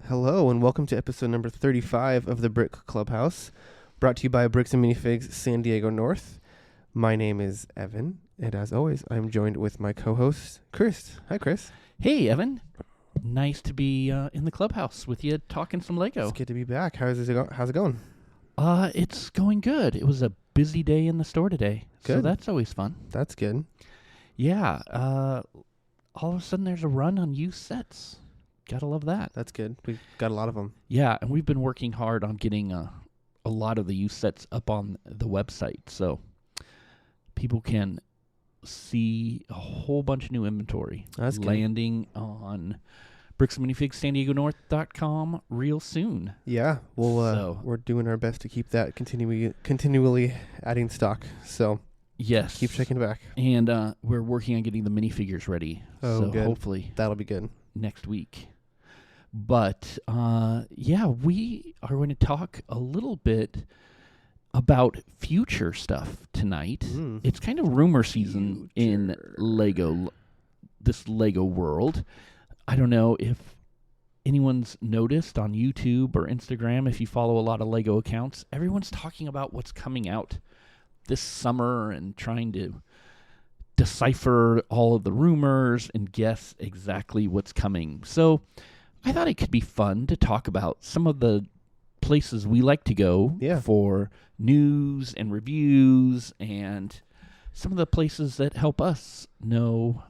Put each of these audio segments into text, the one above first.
Hello and welcome to episode number 35 of the Brick Clubhouse, brought to you by Bricks and Minifigs San Diego North. My name is Evan, and as always, I'm joined with my co-host, Chris. Hi, Chris. Hey, Evan. Nice to be in the clubhouse with you talking some Lego. It's good to be back. How's it going? It's going good. It was a busy day in the store today, so Good. that's always fun. That's good. Yeah. All of a sudden, there's a run on used sets. Gotta love that. That's good. We've got a lot of them. Yeah, and we've been working hard on getting a lot of the used sets up on the website, so people can see a whole bunch of new inventory That's good. landing on bricksandminifigssanDiegoNorth.com real soon. Yeah, we're doing our best to keep that continually adding stock. So Yes. keep checking back. And we're working on getting the minifigures ready. Oh, so good. hopefully That'll be good. next week. But yeah, we are going to talk a little bit about future stuff tonight. It's kind of rumor season in this Lego world. I don't know if anyone's noticed on YouTube or Instagram, if you follow a lot of Lego accounts, everyone's talking about what's coming out this summer and trying to decipher all of the rumors and guess exactly what's coming. So I thought it could be fun to talk about some of the places we like to go for news and reviews and some of the places that help us know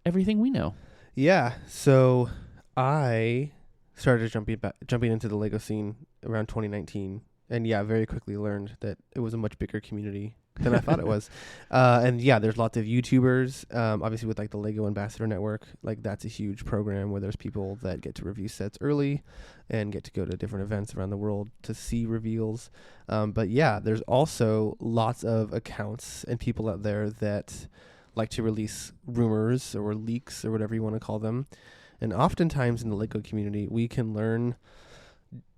everything we know. Yeah, so I started jumping into the Lego scene around 2019, and very quickly learned that it was a much bigger community than I thought it was. And there's lots of YouTubers, obviously with like the Lego Ambassador Network, like that's a huge program where there's people that get to review sets early and get to go to different events around the world to see reveals. But there's also lots of accounts and people out there that like to release rumors or leaks or whatever you want to call them. And oftentimes in the Lego community, we can learn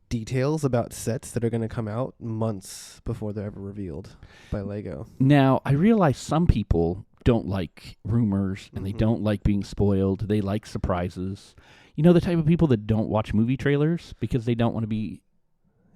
details about sets that are going to come out months before they're ever revealed by Lego. Now, I realize some people don't like rumors and they don't like being spoiled. They like surprises. You know, the type of people that don't watch movie trailers because they don't want to be,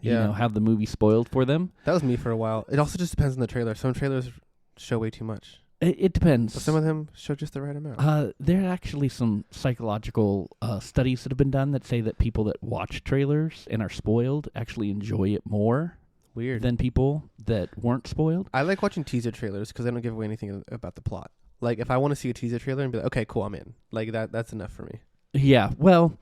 have the movie spoiled for them. That was me for a while. It also just depends on the trailer. Some trailers show way too much. It depends. But some of them show just the right amount. There are actually some psychological studies that have been done that say that people that watch trailers and are spoiled actually enjoy it more than people that weren't spoiled. I like watching teaser trailers because they don't give away anything about the plot. Like, if I want to see a teaser trailer and be like, okay, cool, I'm in. Like, that's enough for me. Yeah, well,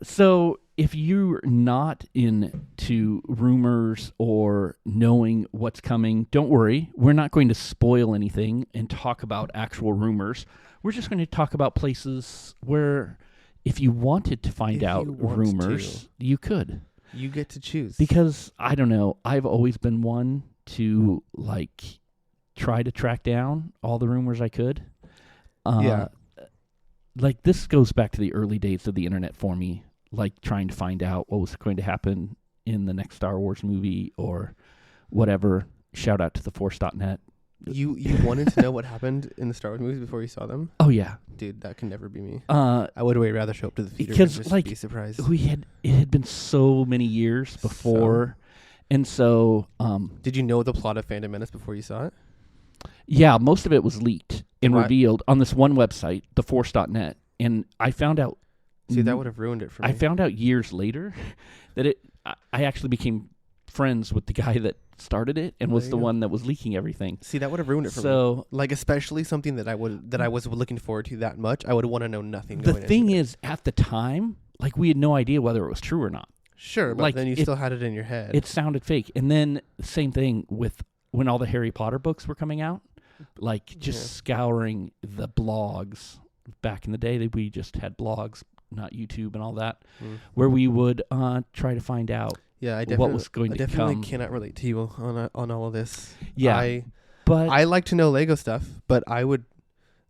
so if you're not into rumors or knowing what's coming, don't worry. We're not going to spoil anything and talk about actual rumors. We're just going to talk about places where if you wanted to find out rumors, you could. You get to choose. Because, I don't know, I've always been one to, try to track down all the rumors I could. Like, this goes back to the early days of the internet for me, like trying to find out what was going to happen in the next Star Wars movie or whatever. Shout out to theforce.net. You wanted to know what happened in the Star Wars movies before you saw them? Oh, yeah. Dude, that can never be me. I would way rather show up to the theater because, and just be surprised. It had been so many years before, and so... Did you know the plot of Phantom Menace before you saw it? Yeah, most of it was leaked and revealed on this one website, theforce.net, and I found out... See, that would have ruined it for me. I found out years later that I actually became friends with the guy that started it and was the one that was leaking everything. See, that would have ruined it for me. Like, especially something that I was looking forward to that much, I would want to know nothing. The thing is, at the time, we had no idea whether it was true or not. Sure, but then you still had it in your head. It sounded fake. And then same thing with when all the Harry Potter books were coming out, scouring the blogs. Back in the day, we just had blogs, not YouTube and all that, where we would try to find out what was going to come. I definitely cannot relate to you on all of this. Yeah, but I like to know Lego stuff, but I would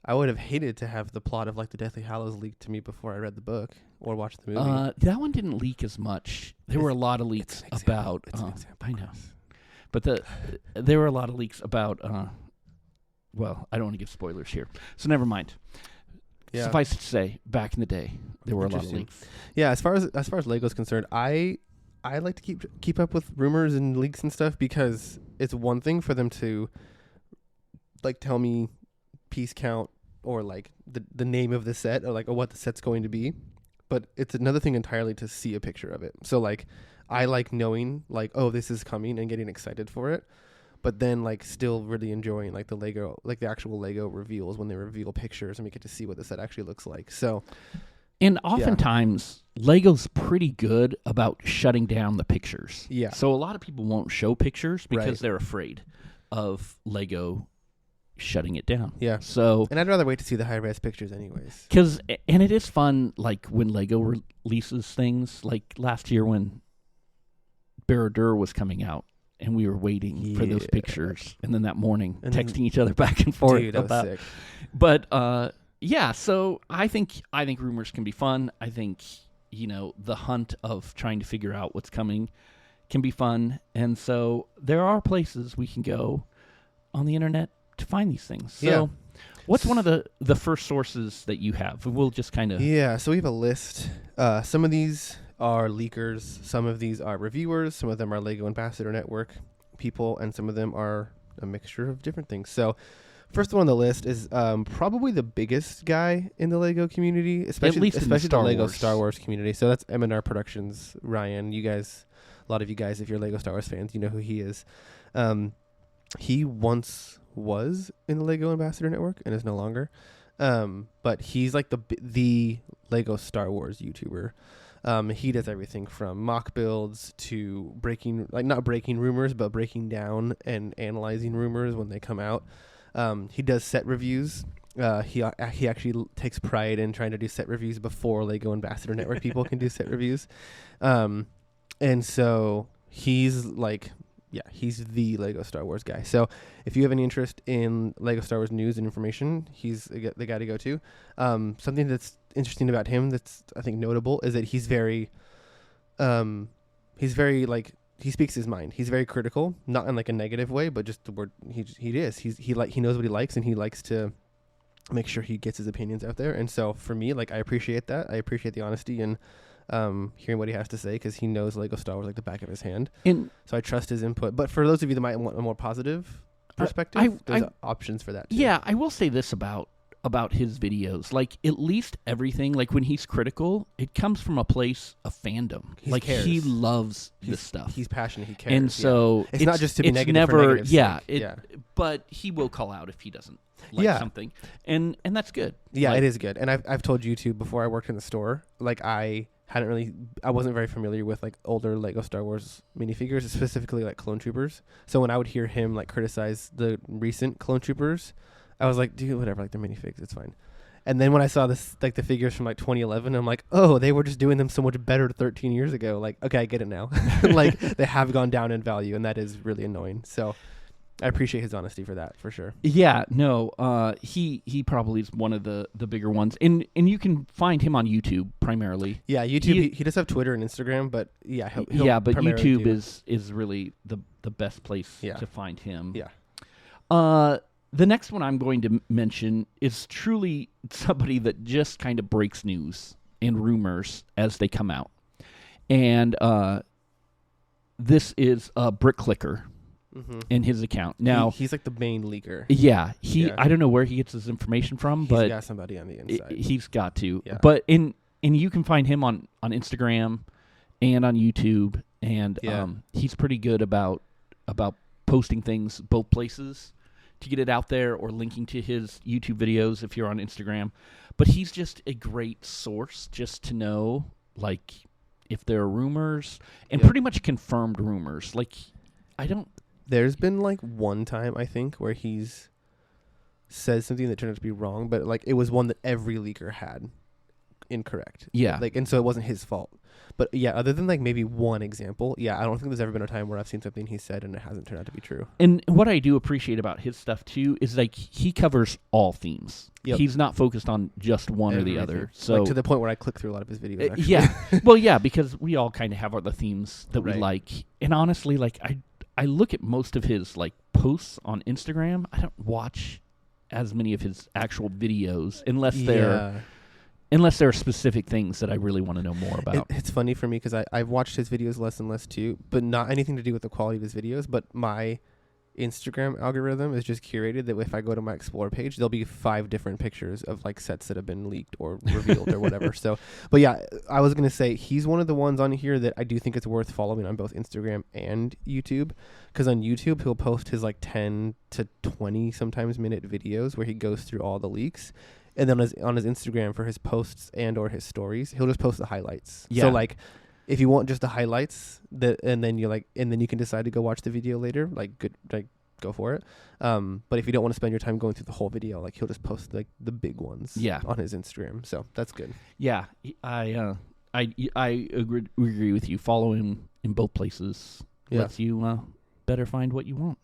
have hated to have the plot of the Deathly Hallows leaked to me before I read the book or watched the movie. That one didn't leak as much. There were a lot of leaks about. I know, but there were a lot of leaks about. Well, I don't want to give spoilers here, so never mind. Yeah. Suffice it to say, back in the day, there were a lot of leaks. Yeah, as far as Lego's concerned, I like to keep up with rumors and leaks and stuff, because it's one thing for them to like tell me piece count or like the name of the set, or like what the set's going to be, but it's another thing entirely to see a picture of it. So like I like knowing like, oh, this is coming, and getting excited for it, but then like still really enjoying like the actual Lego reveals, when they reveal pictures and we get to see what the set actually looks like. So and oftentimes Lego's pretty good about shutting down the pictures. Yeah. So a lot of people won't show pictures because Right. they're afraid of Lego shutting it down. Yeah. So, and I'd rather wait to see the high-res pictures anyways. and it is fun, like when Lego releases things, like last year when Barradur was coming out, and we were waiting for those pictures, and then that morning And texting each other back and forth Dude, that was sick. But yeah, so I think rumors can be fun. I think, the hunt of trying to figure out what's coming can be fun, and so there are places we can go on the internet to find these things. So what's one of the first sources that you have? We'll just kind of... Yeah, so we have a list. Some of these are leakers, some of these are reviewers, some of them are Lego Ambassador Network people, and some of them are a mixture of different things. So first one on the list is probably the biggest guy in the Lego community, especially the Lego Star Wars community. So that's M&R Productions, Ryan. You guys, a lot of you guys, if you're Lego Star Wars fans, you know who he is. He once was in the Lego Ambassador Network and is no longer. But he's like the Lego Star Wars YouTuber. He does everything from mock builds to not breaking rumors, but breaking down and analyzing rumors when they come out. He does set reviews. He actually takes pride in trying to do set reviews before Lego Ambassador Network people can do set reviews. And so he's like, he's the Lego Star Wars guy. So if you have any interest in Lego Star Wars news and information, he's the guy to go to. Something that's interesting about him that's, I think, notable is that he's very like, he speaks his mind. He's very critical, not in like a negative way, but just the word he knows what he likes, and he likes to make sure he gets his opinions out there. And so for me, like, I appreciate that. I appreciate the honesty and hearing what he has to say, because he knows Lego Star Wars like the back of his hand. And so I trust his input. But for those of you that might want a more positive perspective, there's options for that too. Yeah, I will say this about his videos. Like, at least everything, like when he's critical, it comes from a place of fandom. He loves this stuff. He's passionate. He cares. And so it's not just to be negative for negative's sake. But he will call out if he doesn't like something. And that's good. Yeah, it is good. And I've told you too, before I worked in the store, like I wasn't very familiar with like older Lego Star Wars minifigures, specifically like Clone Troopers. So when I would hear him like criticize the recent Clone Troopers, I was like, dude, whatever, like they're minifigs, it's fine. And then when I saw this, like the figures from like 2011, I'm like, oh, they were just doing them so much better 13 years ago. Like, okay, I get it now. Like they have gone down in value, and that is really annoying. So I appreciate his honesty for that, for sure. Yeah, no, he probably is one of the bigger ones, and you can find him on YouTube primarily. Yeah, YouTube. He does have Twitter and Instagram, but he'll but YouTube is really the best place to find him. Yeah. The next one I'm going to mention is truly somebody that just kind of breaks news and rumors as they come out, and this is Brick Clicker. Mm-hmm. In his account. Now he's like the main leaker. Yeah, I don't know where he gets his information from, but he's got somebody on the inside. He's got to. Yeah. But and you can find him on Instagram and on YouTube, and he's pretty good about posting things both places to get it out there, or linking to his YouTube videos if you're on Instagram. But he's just a great source just to know, like, if there are rumors, and pretty much confirmed rumors. Like, There's been like one time, I think, where he's says something that turned out to be wrong, but like it was one that every leaker had incorrect. Yeah. Like, and so it wasn't his fault. But yeah, other than like maybe one example, I don't think there's ever been a time where I've seen something he said and it hasn't turned out to be true. And what I do appreciate about his stuff too is like he covers all themes. Yep. He's not focused on just one or the other. So like, to the point where I click through a lot of his videos. Actually. Yeah. Well, yeah, because we all kind of have the themes that we like. And honestly, like I look at most of his like posts on Instagram. I don't watch as many of his actual videos unless they're unless there are specific things that I really want to know more about. It's funny for me because I've watched his videos less and less too, but not anything to do with the quality of his videos. But my Instagram algorithm is just curated that if I go to my Explore page, there'll be 5 different pictures of like sets that have been leaked or revealed or whatever. So, but yeah, I was going to say he's one of the ones on here that I do think it's worth following on both Instagram and YouTube, because on YouTube, he'll post his like 10 to 20 sometimes minute videos where he goes through all the leaks. And then on his Instagram for his posts and or his stories, he'll just post the highlights. Yeah. So like, if you want just the highlights, and then you can decide to go watch the video later, go for it. But if you don't want to spend your time going through the whole video, like he'll just post like the big ones on his Instagram. So that's good. Yeah, I agree with you. Follow him in both places lets you better find what you want.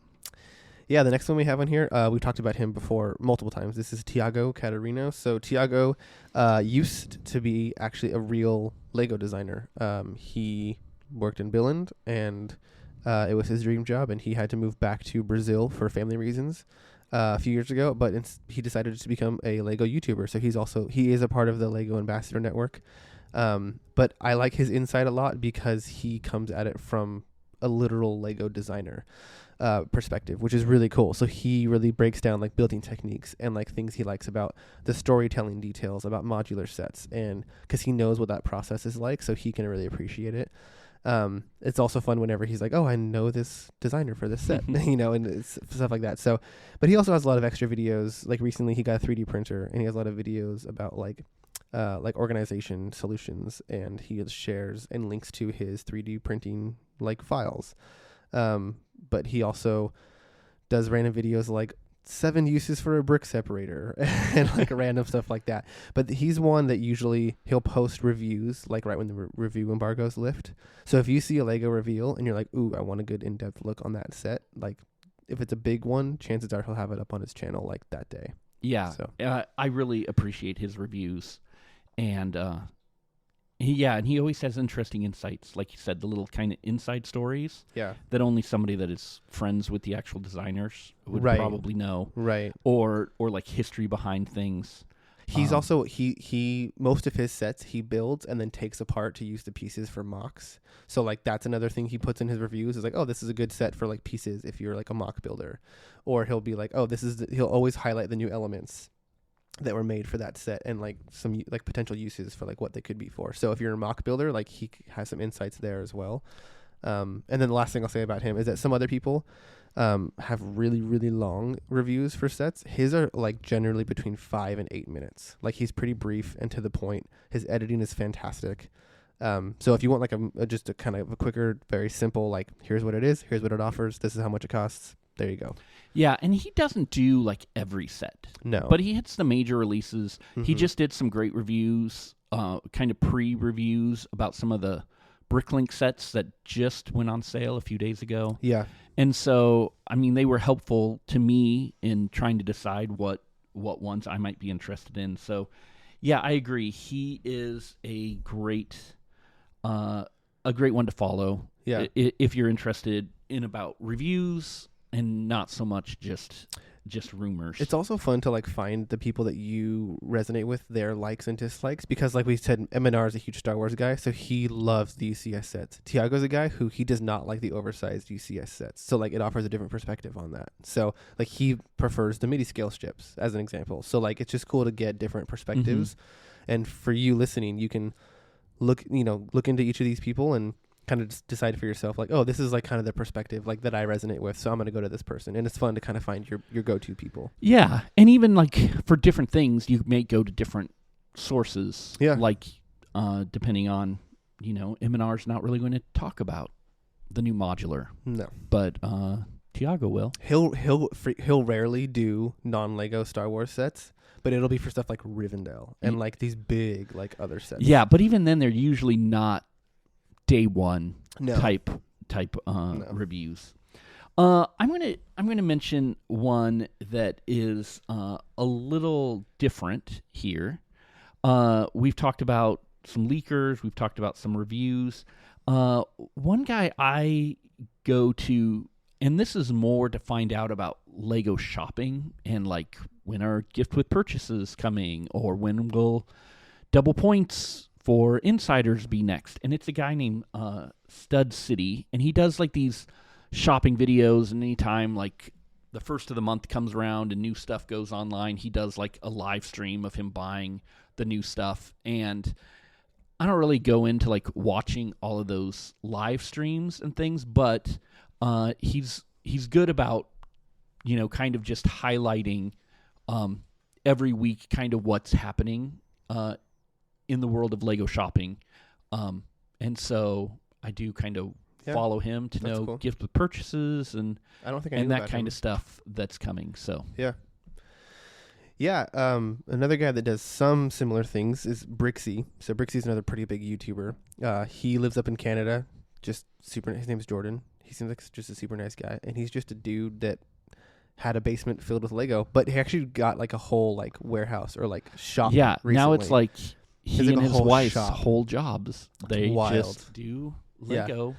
Yeah, the next one we have on here, we've talked about him before multiple times. This is Tiago Catarino. So Tiago used to be actually a real Lego designer. He worked in Billund, and it was his dream job, and he had to move back to Brazil for family reasons a few years ago, but he decided to become a Lego YouTuber. So he is a part of the Lego Ambassador Network. But I like his insight a lot because he comes at it from a literal Lego designer perspective, which is really cool. So he really breaks down like building techniques and like things he likes about the storytelling details about modular sets, and because he knows what that process is like, so he can really appreciate it. It's also fun whenever he's like, oh, I know this designer for this set, and it's stuff like that. So, but he also has a lot of extra videos. Like recently he got a 3D printer, and he has a lot of videos about like organization solutions, and he shares and links to his 3D printing like files. But he also does random videos like 7 uses for a brick separator and like random stuff like that. But he's one that usually he'll post reviews like right when the review embargoes lift. So if you see a Lego reveal and you're like, ooh, I want a good in-depth look on that set, like if it's a big one, chances are he'll have it up on his channel like that day. Yeah. So I really appreciate his reviews, and he always has interesting insights. Like you said, the little kind of inside stories that only somebody that is friends with the actual designers would probably know. Right. Or like history behind things. He's also, he most of his sets he builds and then takes apart to use the pieces for mocks. So like that's another thing he puts in his reviews is like, oh, this is a good set for like pieces if you're like a mock builder. Or he'll be like, oh, he'll always highlight the new elements that were made for that set and like some like potential uses for like what they could be for. So if you're a mock builder, like he has some insights there as well. And then the last thing I'll say about him is that some other people have really, really long reviews for sets. His are like generally between 5 and 8 minutes. Like he's pretty brief and to the point. His editing is fantastic. So if you want like just a kind of a quicker, very simple, like here's what it is, here's what it offers, this is how much it costs, there you go. Yeah, and he doesn't do like every set. No. But he hits the major releases. Mm-hmm. He just did some great reviews, kind of pre-reviews about some of the Bricklink sets that just went on sale a few days ago. Yeah. And so, I mean, they were helpful to me in trying to decide what ones I might be interested in. So, yeah, I agree. He is a great one to follow. Yeah. If you're interested in about reviews and not so much just rumors. It's also fun to like find the people that you resonate with, their likes and dislikes, because like we said, Eminar is a huge Star Wars guy, so he loves the UCS sets. Tiago's a guy who he does not like the oversized UCS sets, so like it offers a different perspective on that. So like he prefers the MIDI scale strips as an example. So like it's just cool to get different perspectives. Mm-hmm. And for you listening, you can look into each of these people and kind of just decide for yourself, like, oh, this is like kind of the perspective like that I resonate with, so I'm going to go to this person. And it's fun to kind of find your go-to people. Yeah, and even like for different things, you may go to different sources. Yeah, like depending on, Eminar's not really going to talk about the new modular. No, but Tiago will. He'll rarely do non-Lego Star Wars sets, but it'll be for stuff like Rivendell and like these big like other sets. Yeah, but even then, they're usually not day one type reviews. I'm gonna mention one that is a little different here. We've talked about some leakers. We've talked about some reviews. One guy I go to, and this is more to find out about Lego shopping and like when are gift with purchases coming, or when will double points for Insiders be next, and it's a guy named Stud City, and he does like these shopping videos, and anytime like the first of the month comes around and new stuff goes online, he does like a live stream of him buying the new stuff. And I don't really go into like watching all of those live streams and things, but he's good about, you know, kind of just highlighting every week kind of what's happening in the world of Lego shopping. And so I do kind of follow him to know cool. gift with purchases and I don't think I and knew that about kind him. of stuff that's coming. So yeah. Another guy that does some similar things is Brixie. So Brixie's another pretty big YouTuber. He lives up in Canada. Just super. His name's Jordan. He seems like just a super nice guy, and he's just a dude that had a basement filled with Lego, but he actually got like a whole like warehouse or like shop. Yeah, recently. now it's like he like and a his whole wife's shop. whole jobs. They Wild. just do Yeah. Lego.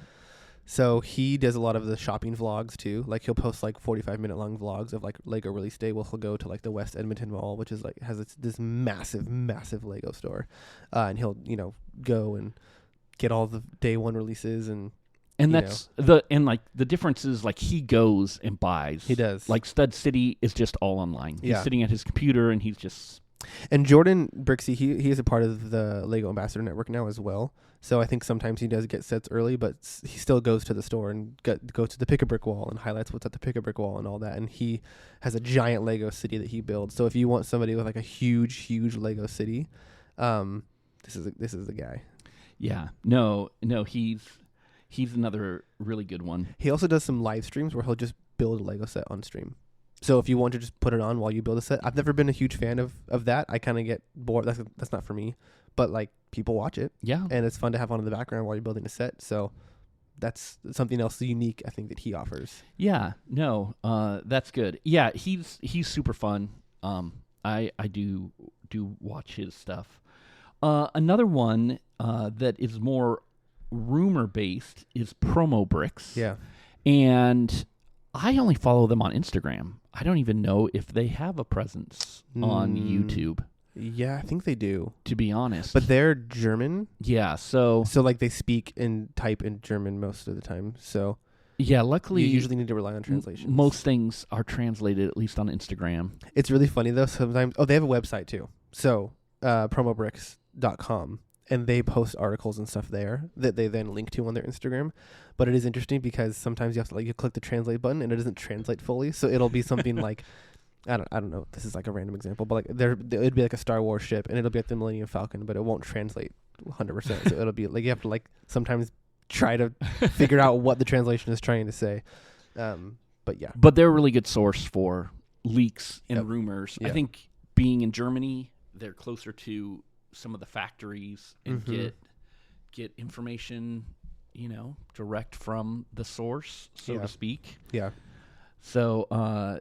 So he does a lot of the shopping vlogs too. Like he'll post like 45-minute long vlogs of like Lego release day. He'll go to like the West Edmonton Mall, which is like has this massive Lego store, and he'll go and get all the day one releases and that's the difference is like he goes and buys. He does. Like Stud City is just all online. He's sitting at his computer and he's just. And Jordan Brixie, he is a part of the Lego Ambassador Network now as well. So I think sometimes he does get sets early, but he still goes to the store and goes to the Pick-a-Brick wall and highlights what's at the Pick-a-Brick wall and all that. And he has a giant Lego city that he builds. So if you want somebody with like a huge Lego city, this is the guy. Yeah. No, he's another really good one. He also does some live streams where he'll just build a Lego set on stream. So if you want to just put it on while you build a set, I've never been a huge fan of that. I kind of get bored. That's not for me. But like people watch it. Yeah. And it's fun to have on in the background while you're building a set. So that's something else unique I think that he offers. Yeah. No. That's good. Yeah. He's super fun. I do watch his stuff. Another one that is more rumor based is Promo Bricks. Yeah. And I only follow them on Instagram. I don't even know if they have a presence on YouTube. Yeah, I think they do. To be honest. But they're German. Yeah, so like they speak and type in German most of the time. So yeah, luckily you usually need to rely on translation. Most things are translated at least on Instagram. It's really funny though sometimes. Oh, they have a website too. So promobricks.com. And they post articles and stuff there that they then link to on their Instagram. But it is interesting because sometimes you have to you click the translate button and it doesn't translate fully. So it'll be something like, I don't know. This is like a random example, but like it'd be like a Star Wars ship and it'll be like the Millennium Falcon, but it won't translate 100%. So it'll be like you have to like sometimes try to figure out what the translation is trying to say. But yeah. But they're a really good source for leaks and rumors. Yep. I think being in Germany, they're closer to some of the factories and get information, direct from the source, so to speak. Yeah. So, I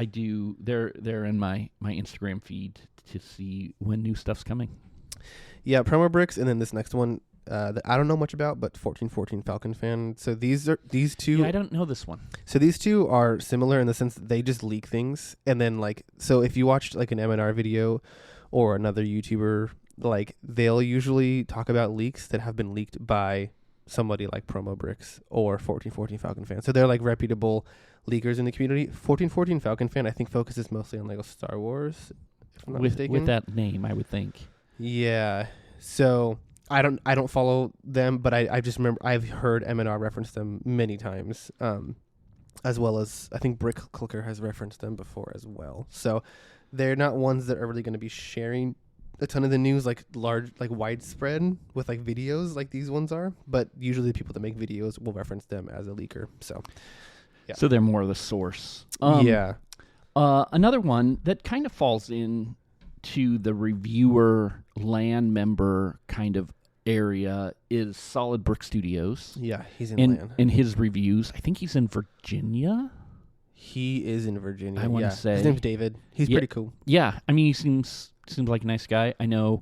do. They're in my Instagram feed to see when new stuff's coming. Yeah, Promo Bricks, and then this next one that I don't know much about, but 1414 Falcon Fan. So these two. Yeah, I don't know this one. So these two are similar in the sense that they just leak things, and then so if you watched like an M&R video or another YouTuber, like they'll usually talk about leaks that have been leaked by somebody like Promo Bricks or 1414 Falcon Fan. So they're like reputable leakers in the community. 1414 Falcon Fan, I think, focuses mostly on Lego Star Wars, if I'm not mistaken. With that name, I would think. Yeah. So I don't follow them, but I just remember I've heard M&R reference them many times, as well as I think Brick Clicker has referenced them before as well. So they're not ones that are really going to be sharing a ton of the news like large, like widespread with like videos like these ones are, but usually the people that make videos will reference them as a leaker. So yeah. So they're more the source. Yeah. Another one that kind of falls in to the reviewer LAN member kind of area is Solid Brick Studios. Yeah, he's in LAN. In his reviews, I think he's in Virginia. He is in Virginia. I want to say his name's David. He's pretty cool. Yeah, I mean he seems like a nice guy. I know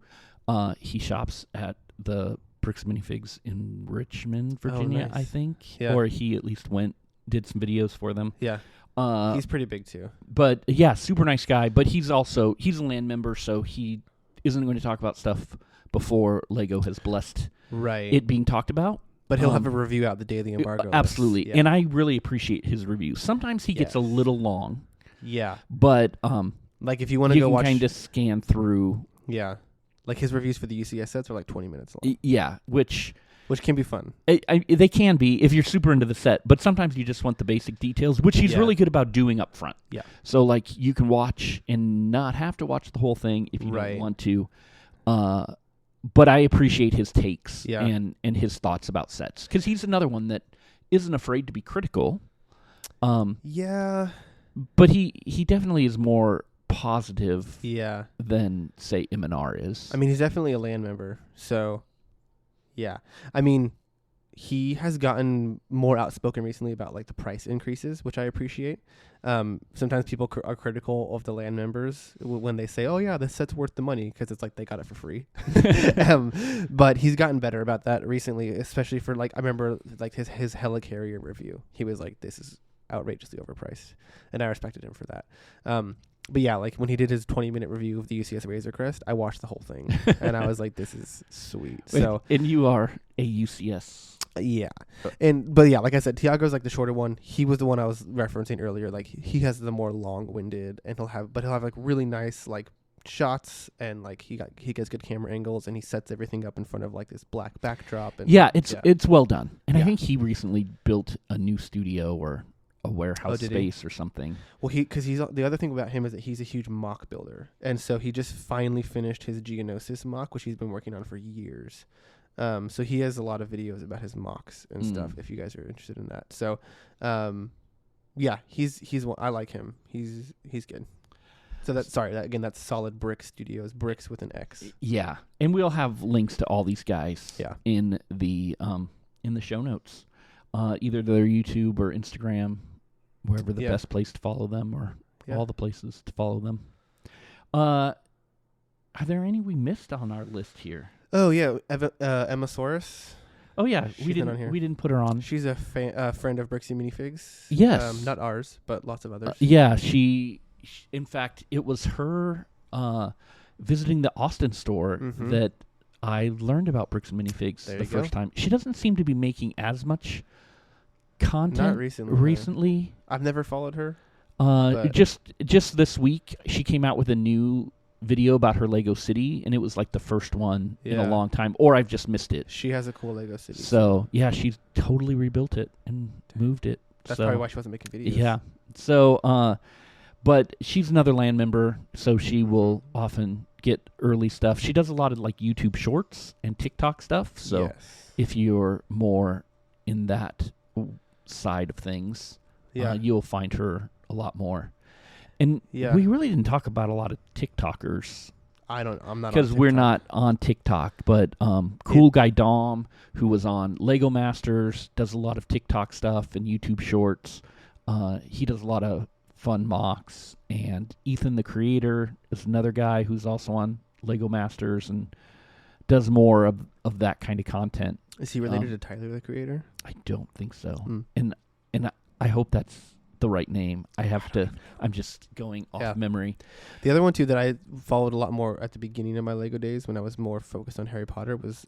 he shops at the Bricks Minifigs in Richmond, Virginia. Nice. I think, Yeah. or he at least did some videos for them. Yeah, he's pretty big too. But yeah, super nice guy. But he's a LAN member, so he isn't going to talk about stuff before Lego has blessed Right. it being talked about. But he'll have a review out the day of the embargo. Absolutely. Yeah. And I really appreciate his reviews. Sometimes he gets a little long. Yeah. But like if you want to go watch, you can kind of scan through. Yeah. Like his reviews for the UCS sets are like 20 minutes long. Yeah, which can be fun. They can be if you're super into the set, but sometimes you just want the basic details, which he's really good about doing up front. Yeah. So like you can watch and not have to watch the whole thing if you don't want to. But I appreciate his takes and his thoughts about sets, because he's another one that isn't afraid to be critical. Yeah. But he definitely is more positive than, say, M&R is. I mean, he's definitely a LAN member, so yeah. I mean, he has gotten more outspoken recently about like the price increases, which I appreciate. Sometimes people are critical of the LAN members when they say, "Oh yeah, this set's worth the money," because it's like they got it for free. But he's gotten better about that recently, especially for like I remember like his Helicarrier review. He was like, "This is outrageously overpriced," and I respected him for that. But yeah, like when he did his 20-minute review of the UCS Razor Crest, I watched the whole thing, and I was like, "This is sweet." So, and you are a UCS. Yeah. But yeah, like I said, Tiago's like the shorter one. He was the one I was referencing earlier. Like he has the more long-winded, and he'll have like really nice like shots, and like he gets good camera angles, and he sets everything up in front of like this black backdrop. And it's well done. And I think he recently built a new studio or a warehouse space or something. Well, because he's the other thing about him is that he's a huge mock builder, and so he just finally finished his Geonosis mock, which he's been working on for years. So he has a lot of videos about his mocks and stuff, if you guys are interested in that. So, yeah, he's one. I like him. He's good. So that's that's Solid Brick Studios, bricks with an X. Yeah, and we'll have links to all these guys in the show notes, either their YouTube or Instagram, wherever the best place to follow them, or all the places to follow them. Are there any we missed on our list here? Oh yeah, Emma Soros. Oh yeah, we didn't put her on. She's a friend of Brixie Minifigs. Yes, not ours, but lots of others. She in fact, it was her visiting the Austin store that I learned about Brixie Minifigs the first time. She doesn't seem to be making as much content recently. I've never followed her. Just this week, she came out with a new video about her Lego City, and it was like the first one in a long time, or I've just missed it. She has a cool Lego City. So yeah, she's totally rebuilt it and moved it. That's probably why she wasn't making videos. Yeah. So, but she's another LAN member, so she will often get early stuff. She does a lot of like YouTube Shorts and TikTok stuff. So if you're more in that side of things, you'll find her a lot more. And we really didn't talk about a lot of TikTokers. I'm not because we're not on TikTok. But Cool Guy Dom, who was on Lego Masters, does a lot of TikTok stuff and YouTube Shorts. He does a lot of fun mocks. And Ethan the Creator is another guy who's also on Lego Masters and does more of that kind of content. Is he related to Tyler the Creator? I don't think so. And I hope that's the right name. I'm just going off memory. The other one too that I followed a lot more at the beginning of my Lego days when I was more focused on Harry Potter was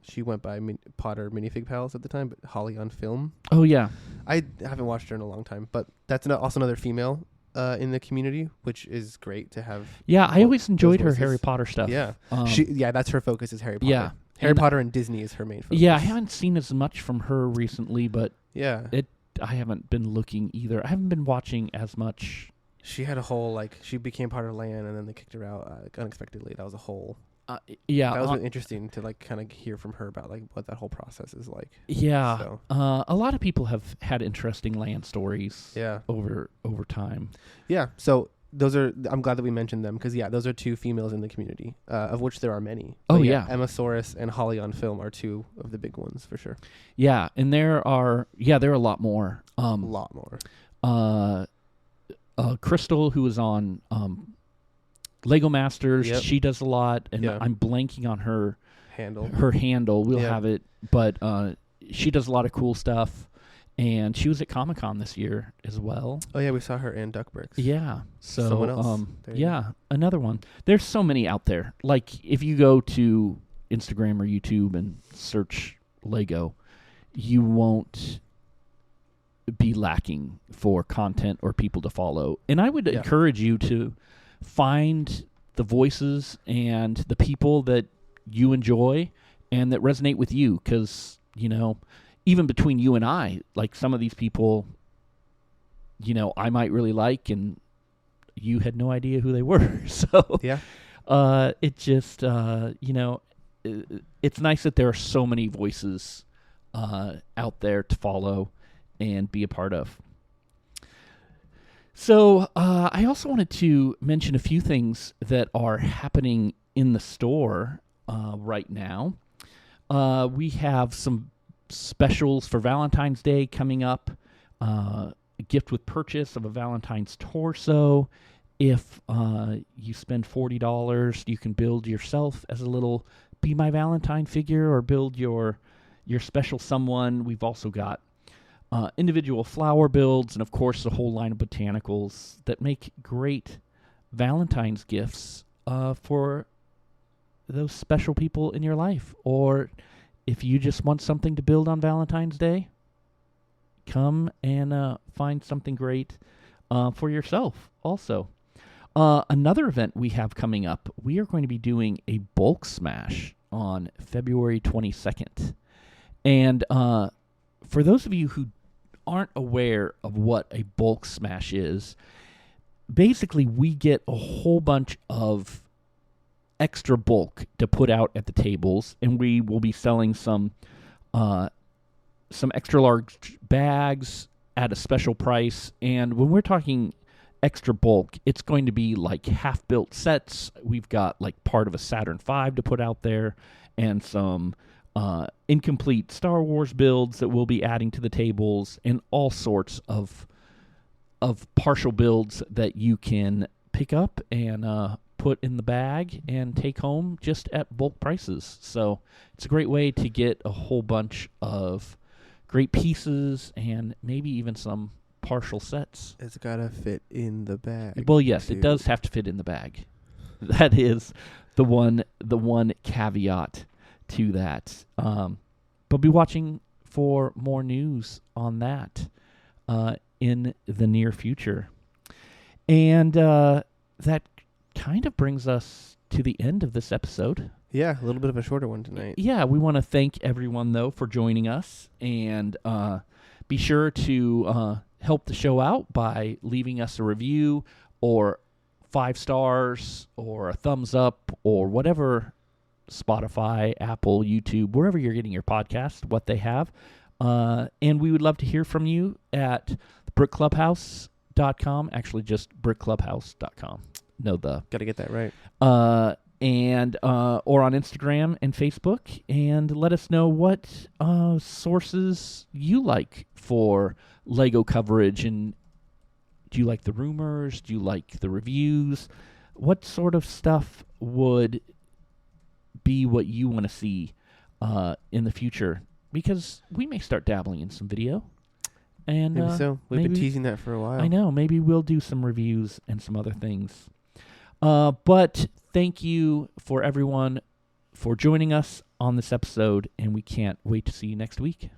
she went by Potter Minifig Pals at the time, but Holly on Film. Oh yeah, I haven't watched her in a long time, but that's also another female in the community, which is great to have. Yeah, I always enjoyed her Harry Potter stuff. Yeah, that's her focus is Harry Potter. Yeah, Harry Potter and Disney is her main focus. Yeah, I haven't seen as much from her recently, but I haven't been looking either. I haven't been watching as much. She had a whole she became part of LAN and then they kicked her out unexpectedly. That was a whole. That was really interesting to kind of hear from her about what that whole process is like. Yeah, so. A lot of people have had interesting LAN stories. Yeah. over time. Yeah, so I'm glad that we mentioned them because those are two females in the community, of which there are many. Oh yeah, Emma Soros and Holly on Film are two of the big ones for sure. Yeah, and there are a lot more. A lot more. Crystal, who was on Lego Masters, she does a lot, and I'm blanking on her handle. We'll have it, but she does a lot of cool stuff. and she was at Comic-Con this year as well. Oh yeah, we saw her and Duckbricks. Yeah. So Someone else. yeah, another one. There's so many out there. Like if you go to Instagram or YouTube and search Lego, you won't be lacking for content or people to follow. And I would encourage you to find the voices and the people that you enjoy and that resonate with you, because, you know, even between you and I, like some of these people, you know, I might really like, and you had no idea who they were. So yeah, it just, you know, it's nice that there are so many voices out there to follow and be a part of. So I also wanted to mention a few things that are happening in the store right now. We have some specials for Valentine's Day coming up. A gift with purchase of a Valentine's torso. If you spend $40, you can build yourself as a little Be My Valentine figure, or build your special someone. We've also got individual flower builds, and of course a whole line of botanicals that make great Valentine's gifts for those special people in your life. Or if you just want something to build on Valentine's Day, come and find something great for yourself also. Another event we have coming up, we are going to be doing a bulk smash on February 22nd. And for those of you who aren't aware of what a bulk smash is, basically we get a whole bunch of extra bulk to put out at the tables, and we will be selling some extra large bags at a special price. And when we're talking extra bulk, it's going to be like half-built sets. We've got like part of a Saturn V to put out there, and some incomplete Star Wars builds that we'll be adding to the tables, and all sorts of partial builds that you can pick up and put in the bag and take home just at bulk prices. So it's a great way to get a whole bunch of great pieces and maybe even some partial sets. It's gotta fit in the bag. Well, yes, it does have to fit in the bag. That is the one caveat to that. But be watching for more news on that in the near future. And that kind of brings us to the end of this episode. Yeah, a little bit of a shorter one tonight. Yeah, we want to thank everyone, though, for joining us. And be sure to help the show out by leaving us a review, or 5 stars, or a thumbs up, or whatever, Spotify, Apple, YouTube, wherever you're getting your podcast, what they have. And we would love to hear from you at brickclubhouse.com. Actually, just brickclubhouse.com. No, gotta get that right. And or on Instagram and Facebook, and let us know what sources you like for Lego coverage. And do you like the rumors? Do you like the reviews? What sort of stuff would be what you want to see in the future? Because we may start dabbling in some video. And maybe so. We've been teasing that for a while. I know. Maybe we'll do some reviews and some other things. But thank you for everyone for joining us on this episode, and we can't wait to see you next week.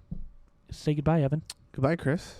Say goodbye, Evan. Goodbye, Chris.